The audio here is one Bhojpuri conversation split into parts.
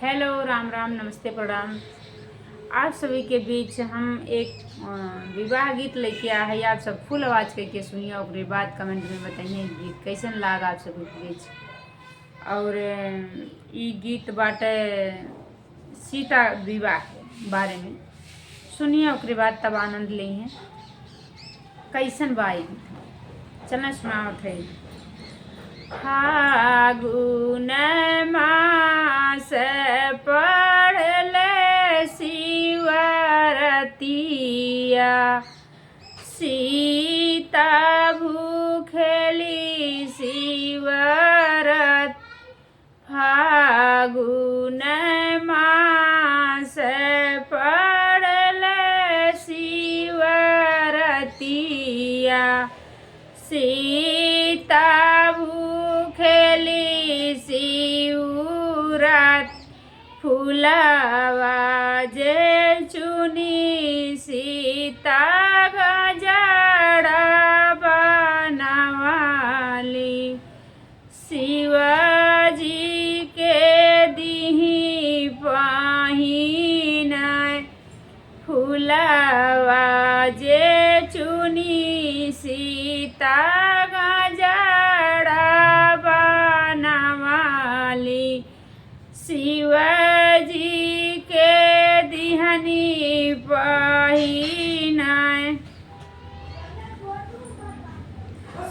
हेलो, राम राम, नमस्ते, प्रणाम। आप सभी के बीच हम एक विवाह गीत लेके आए हैं। आप सब फुल आवाज़ करके सुनिए और बाद कमेंट में बताइए गीत कैसन लगा आप सभी के बीच। और ये गीत बाटे सीता विवाह के बारे में सुनिए और बाद तब आनंद लीजिए कैसन बा ये गीत। चलना सुनावत है। फागुन मास पढ़ले शिवरतिया, सीता भूखेली शिवरत। फागुन मास पढ़ले शिवरतिया, सीता भूखेली शिवरत। फूलवा जे चुनी सीता गजरा बनवाली, शिवजी के दिही पहिन। फूलवा जे चुनी सीता गजरा बनवाली, शिवजी के दिहनी पहिन।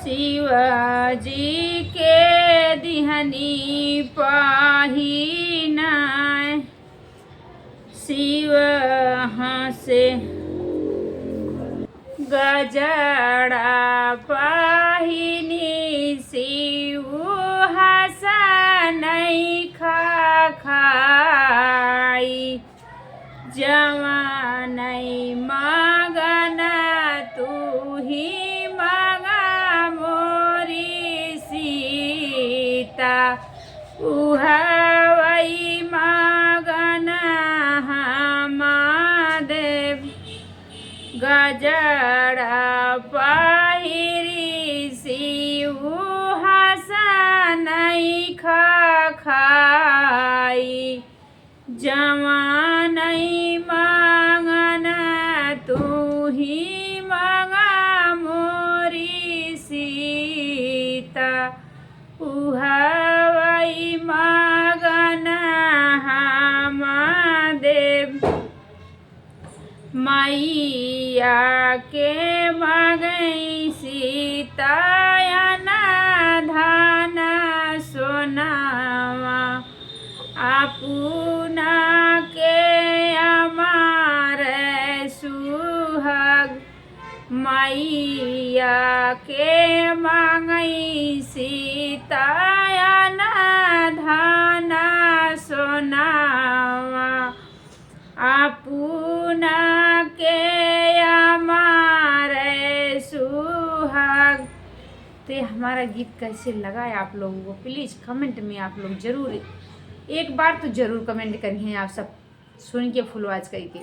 शिवजी के दिहनी पहिन। शिव हंसे गजरा पहिनी, शिव हंसनई खाई। जवानई मगन तू ही मगा मोरी सीता, उहवई मगन देव। गजरा पहिरी शिव हंसनई खाई। जवानई मगन तू ही मगा मोरी सीता, उहवई मगन देव। मैया के मगई सीता धन सोनावा, अपना के अमार सुहाग। मैया के मगई सीता धन सोनावा, अपना के अमार सुहाग। तो हमारा गीत कैसे लगा है आप लोगों को, प्लीज़ कमेंट में आप लोग ज़रूर एक बार तो ज़रूर कमेंट करिए। आप सब सुन के फुल आवाज़ करके।